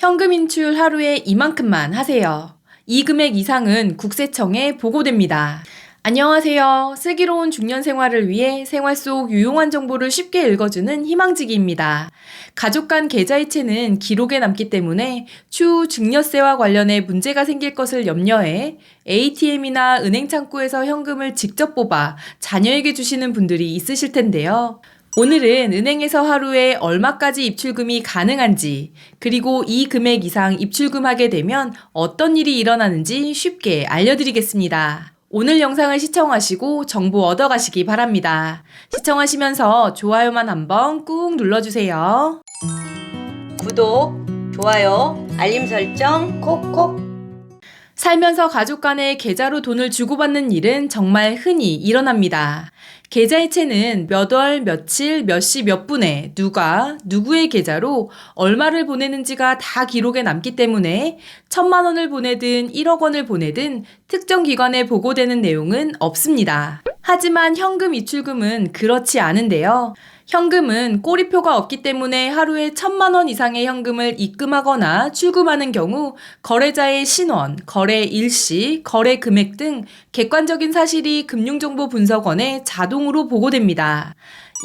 현금 인출 하루에 이만큼만 하세요. 이 금액 이상은 국세청에 보고됩니다. 안녕하세요. 슬기로운 중년 생활을 위해 생활 속 유용한 정보를 쉽게 읽어주는 희망지기입니다. 가족 간 계좌이체는 기록에 남기 때문에 추후 증여세와 관련해 문제가 생길 것을 염려해 ATM이나 은행 창구에서 현금을 직접 뽑아 자녀에게 주시는 분들이 있으실 텐데요. 오늘은 은행에서 하루에 얼마까지 입출금이 가능한지, 그리고 이 금액 이상 입출금하게 되면 어떤 일이 일어나는지 쉽게 알려드리겠습니다. 오늘 영상을 시청하시고 정보 얻어가시기 바랍니다. 시청하시면서 좋아요만 한번 꾹 눌러주세요. 구독, 좋아요, 알림 설정 콕콕. 살면서 가족 간의 계좌로 돈을 주고받는 일은 정말 흔히 일어납니다. 계좌이체는 몇 월, 며칠, 몇 시, 몇 분에 누가 누구의 계좌로 얼마를 보내는지가 다 기록에 남기 때문에 1,000만 원을 보내든 1억 원을 보내든 특정 기관에 보고되는 내용은 없습니다. 하지만 현금 입출금은 그렇지 않은데요. 현금은 꼬리표가 없기 때문에 하루에 1,000만 원 이상의 현금을 입금하거나 출금하는 경우 거래자의 신원, 거래 일시, 거래 금액 등 객관적인 사실이 금융정보분석원에 자동으로 보고됩니다.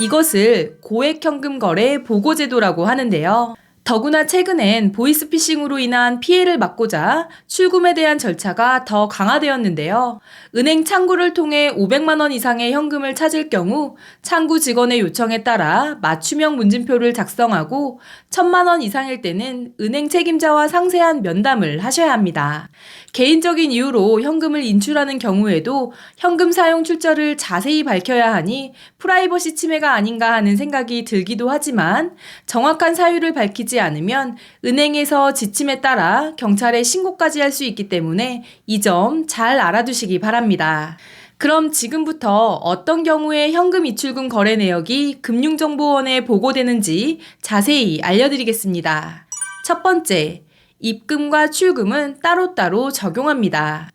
이것을 고액현금 거래 보고제도라고 하는데요. 더구나 최근엔 보이스피싱으로 인한 피해를 막고자 출금에 대한 절차가 더 강화되었는데요. 은행 창구를 통해 500만 원 이상의 현금을 찾을 경우 창구 직원의 요청에 따라 맞춤형 문진표를 작성하고 1,000만 원 이상일 때는 은행 책임자와 상세한 면담을 하셔야 합니다. 개인적인 이유로 현금을 인출하는 경우에도 현금 사용 출처를 자세히 밝혀야 하니 프라이버시 침해가 아닌가 하는 생각이 들기도 하지만 정확한 사유를 밝히지 않으면 은행에서 지침에 따라 경찰에 신고까지 할 수 있기 때문에 이 점 잘 알아두시기 바랍니다. 그럼 지금부터 어떤 경우에 현금 입출금 거래 내역이 금융정보원에 보고되는지 자세히 알려드리겠습니다. 첫 번째, 입금과 출금은 따로따로 적용합니다.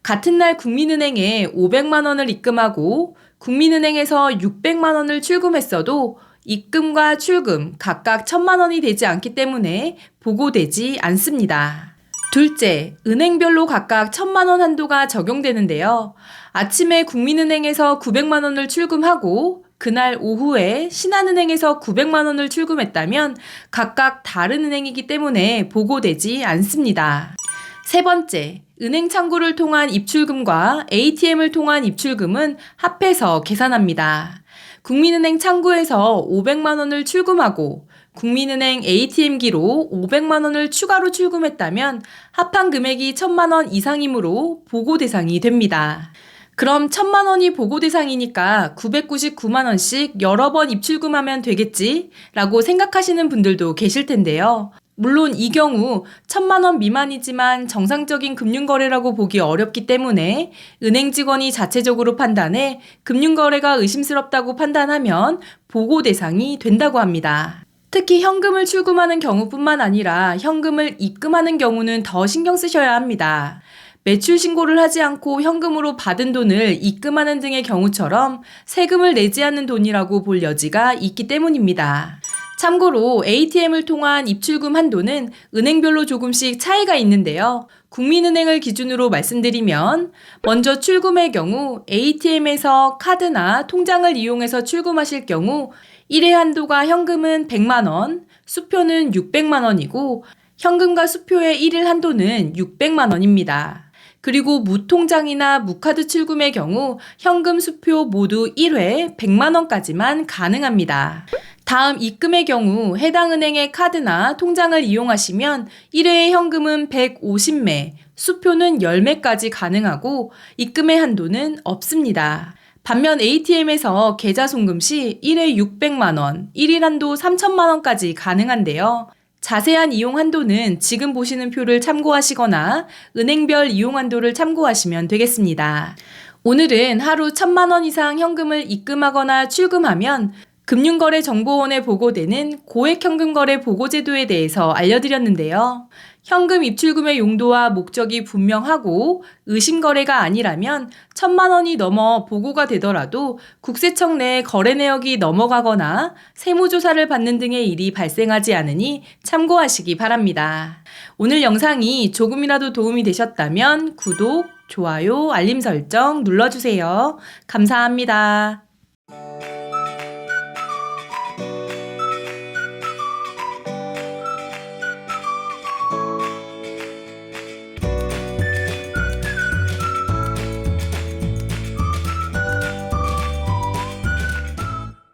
같은 날 국민은행에 500만 원을 입금하고 국민은행에서 600만 원을 출금했어도 입금과 출금 각각 1,000만 원이 되지 않기 때문에 보고되지 않습니다. 둘째, 은행별로 각각 1,000만 원 한도가 적용되는데요. 아침에 국민은행에서 900만 원을 출금하고 그날 오후에 신한은행에서 900만 원을 출금했다면 각각 다른 은행이기 때문에 보고되지 않습니다. 세 번째, 은행 창구를 통한 입출금과 ATM을 통한 입출금은 합해서 계산합니다. 국민은행 창구에서 500만 원을 출금하고 국민은행 ATM기로 500만 원을 추가로 출금했다면 합한 금액이 1,000만 원 이상이므로 보고 대상이 됩니다. 그럼 1,000만 원이 보고 대상이니까 999만 원씩 여러 번 입출금하면 되겠지? 라고 생각하시는 분들도 계실 텐데요. 물론 이 경우 1,000만 원 미만이지만 정상적인 금융거래라고 보기 어렵기 때문에 은행 직원이 자체적으로 판단해 금융거래가 의심스럽다고 판단하면 보고 대상이 된다고 합니다. 특히 현금을 출금하는 경우뿐만 아니라 현금을 입금하는 경우는 더 신경 쓰셔야 합니다. 매출 신고를 하지 않고 현금으로 받은 돈을 입금하는 등의 경우처럼 세금을 내지 않는 돈이라고 볼 여지가 있기 때문입니다. 참고로 ATM을 통한 입출금 한도는 은행별로 조금씩 차이가 있는데요. 국민은행을 기준으로 말씀드리면 먼저 출금의 경우 ATM에서 카드나 통장을 이용해서 출금하실 경우 1회 한도가 현금은 100만 원, 수표는 600만 원이고 현금과 수표의 1일 한도는 600만 원입니다. 그리고 무통장이나 무카드 출금의 경우 현금 수표 모두 1회 100만 원까지만 가능합니다. 다음 입금의 경우 해당 은행의 카드나 통장을 이용하시면 1회의 현금은 150매, 수표는 10매까지 가능하고 입금의 한도는 없습니다. 반면 ATM에서 계좌 송금 시 1회 600만 원, 1일 한도 3,000만 원까지 가능한데요. 자세한 이용 한도는 지금 보시는 표를 참고하시거나 은행별 이용 한도를 참고하시면 되겠습니다. 오늘은 하루 1,000만 원 이상 현금을 입금하거나 출금하면 금융거래정보원에 보고되는 고액현금거래 보고제도에 대해서 알려드렸는데요. 현금 입출금의 용도와 목적이 분명하고 의심거래가 아니라면 1,000만 원이 넘어 보고가 되더라도 국세청 내 거래 내역이 넘어가거나 세무조사를 받는 등의 일이 발생하지 않으니 참고하시기 바랍니다. 오늘 영상이 조금이라도 도움이 되셨다면 구독, 좋아요, 알림 설정 눌러주세요. 감사합니다.